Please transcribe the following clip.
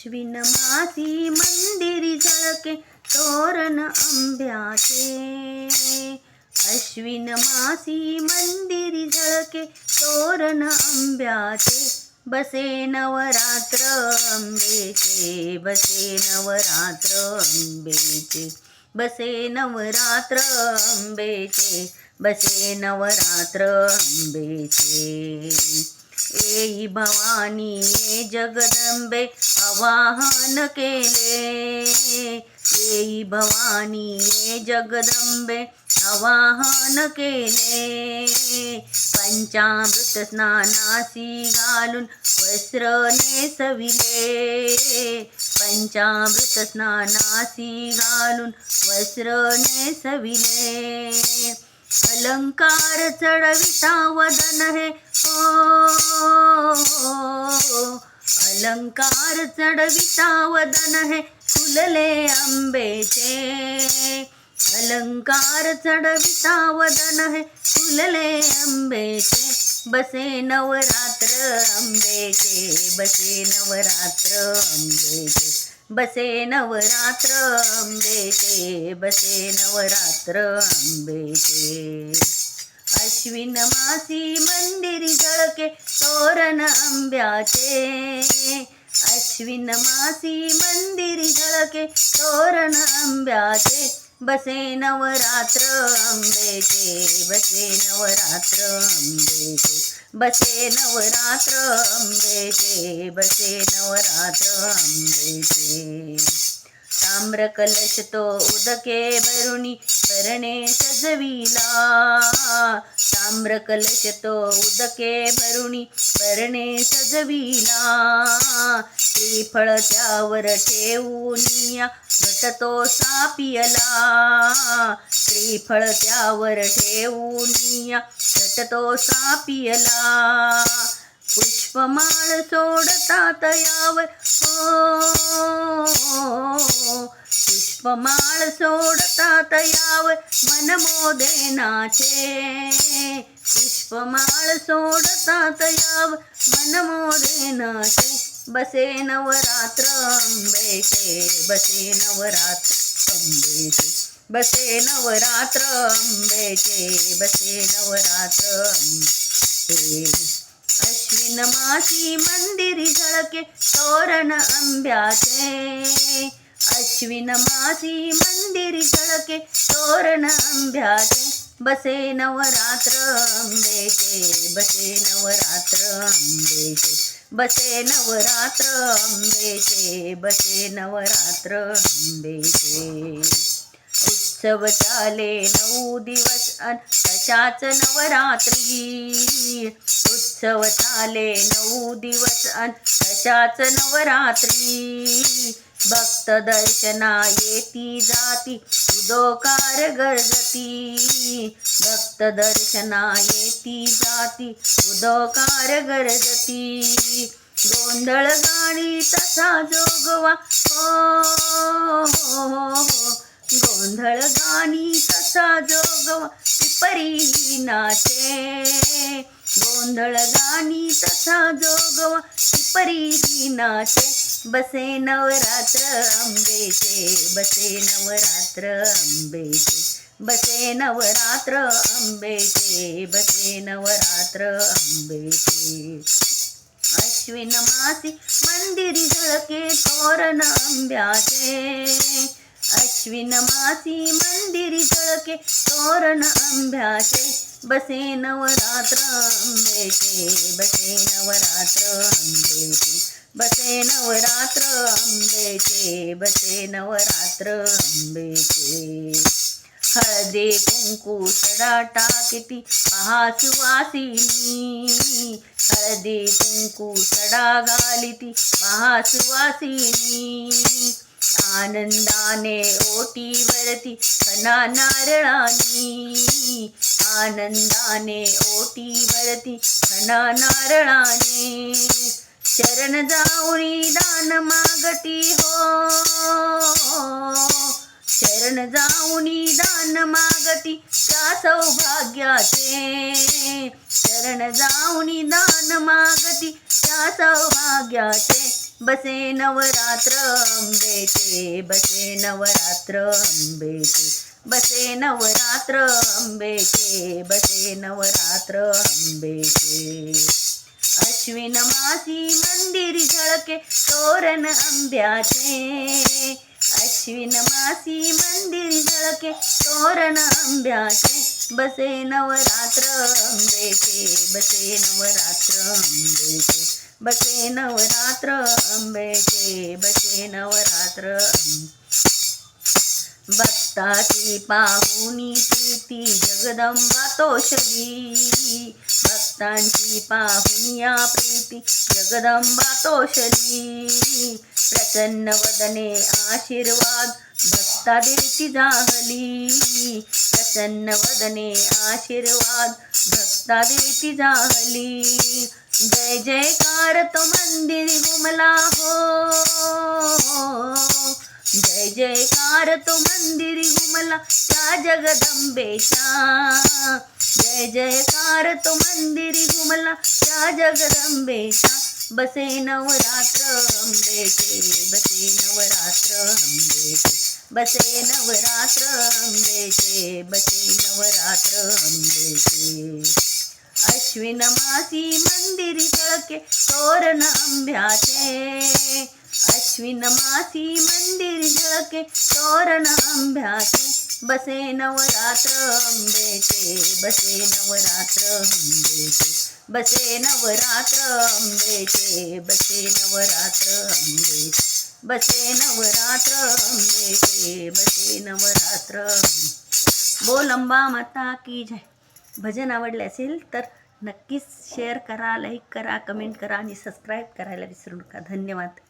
अश्विन मासी मंदिरी झळके तोरण आंब्याचे. अश्विन मासी मंदिरी झळके तोरण आंब्याचे. बसे नवरात्र अंबेचे, बसे नवरात्र अंबेचे, बसे नवरात्र अंबेचे, बसे नवरात्र अंबेचे. येई भवानी ये जगदंबे आवाहन केले. येई भवानी ये जगदंबे आवाहन केले. पंचामृत स्नानासी घालून वस्त्र नेसविले. पंचामृत स्नानासी घालून वस्त्र नेसविले. अलंकार चढविता वदन हे अलंकार चढविता वदन हे फुलले आंबेचे. अलंकार चढविता वदन हे फुलले आंबेचे. बसे नवरात्र अंबेचे, बसे नवरात्र अंबेचे, बसे नवरात्र अंबेचे, बसे नवरात्र अंबेचे. अश्विन मासी मंदिरी झळके तोरण आंब्याचे. अश्विन मासी मंदिरी झळके तोरण आंब्याचे. बसे नवरात्र अंबेचे, बसे नवरात्र अंबेचे, बसे नवरात्र अंबेचे, बसे नवरात्र अंबेचे. ताम्र कलश तो उदके भरुणी करणे सजविला. ताम्र कलश तो उदके भरुणी करणे सजविला. श्रीफळ त्यावर ठेवूनिया घट तो सापियला. श्रीफळ त्यावर ठेवूनिया घट तो सापियला. पुष्पमाळ सोडता तयावर पुष्पमाळ सोडता तयावर मन मोदे नाचे. पुष्पमाळ सोडता तयावर मन मोदे नाचे. बसे नवरात्र अंबेचे, बसे नवरात्र अंबेचे, बसे नवरात्र अंबेचे, बसे नवरात्र अंबेचे. अश्विन मासी मंदिरी झळके तोरण आंब्याचे. अश्विन मासी मंदिरी झळके तोरण आंब्याचे. बसे नवरात्र अंबेचे, बसे नवरात्र अंबेचे, बसे नवरात्र अंबेचे, बसे नवरात्र अंबेचे. उत्सव चाले 9 दिवस अन तशाच नवरात्री. उत्सव चाले 9 दिवस अन तशाच नवरात्री. भक्त दर्शना येती जाती उदोकार गरजती. भक्त दर्शना येती जाती उदोकार गरजती. गोंधळ गाणी तसा जोगवा गोंधळ गाणी तसा जोगवा पिपरी नाचे. गोंधळ गाणी तसा जोगवा पिपरी नाचे. बसे नवरात्र अंबेचे, बसे नवरात्र अंबेचे, बसे नवरात्र अंबेचे, बसे नवरात्र अंबेचे. अश्विन मासी मंदिरी झळके तोरण आंब्याचे. अश्विन मासी मंदिरी झळके तोरण आंब्याचे. बसे नवरात्र अंबेचे, बसे नवरात्र अंबेचे, बसे नवरात्र अंबेचे, बसे नवरात्र अंबेचे. हळदे कुंकू सडा टाकीती पहा सुवासिनी. हळदे कुंकू सडा घालिती पहा सुवासिनी. आनंदाने ओटीवरती खना नारळानी. आनंदाने ओटीवरती खना नारळाने. शरण जाऊनी दान मागती हो. शरण जाऊनी दान मागती त्या सौभाग्याचे. शरण जाऊनी दान मागती त्या सौभाग्याचे. बसे नवरात्र अंबेचे, बसे नवरात्र अंबेचे, बसे नवरात्र अंबेचे, बसे नवरात्र अंबेचे. अश्विन मासी मंदिर झळके तोरण आंब्याचे, अश्विन मासी मंदिर झळके तोरण आंब्याचे. बसे नवरात्र अंबेचे, बसे नवरात्र अंबेचे, बसे नवरात्र अंबेचे, बसे नवरात्र. भक्ताची पाहुणी प्रीती जगदंबा तोषली, भक्तांची पाहुनिया प्रीती जगदंबा तोषली. प्रसन्न वदने आशीर्वाद भक्ता देती जाहली, प्रसन्न वदने आशीर्वाद भक्ता देती जाहली. जय जयकार तो मंदिर घुमला हो, जय जयकार तो मंदिर घुमला त्या जगदंबेच्या, जय जयकार तो मंदिर घुमला त्या जगदंबेच्या. बसे नवरात्र अंबेचे, बसे नवरात्र अंबेचे, बसे नवरात्र अंबेचे, बसे नवरात्र अंबेचे. अश्विन मासी मंदिर झळके तोरण आंब्याचे, अश्विन मासी मंदिर झळके तोरण आंब्याचे. बसे नवरात्र अंबेचे, बसे नवरात्र अंबेचे, बसे नवरात्र अंबेचे, बसे नवरात्र अंबेचे, बसे नवरात्र अंबेचे, बसे नवरात्र. बोल अंबा माता की जय. भजन आवडले असेल तर नक्कीच शेअर करा, लाईक करा, कमेंट करा आणि सबस्क्राईब करायला विसरू नका. धन्यवाद.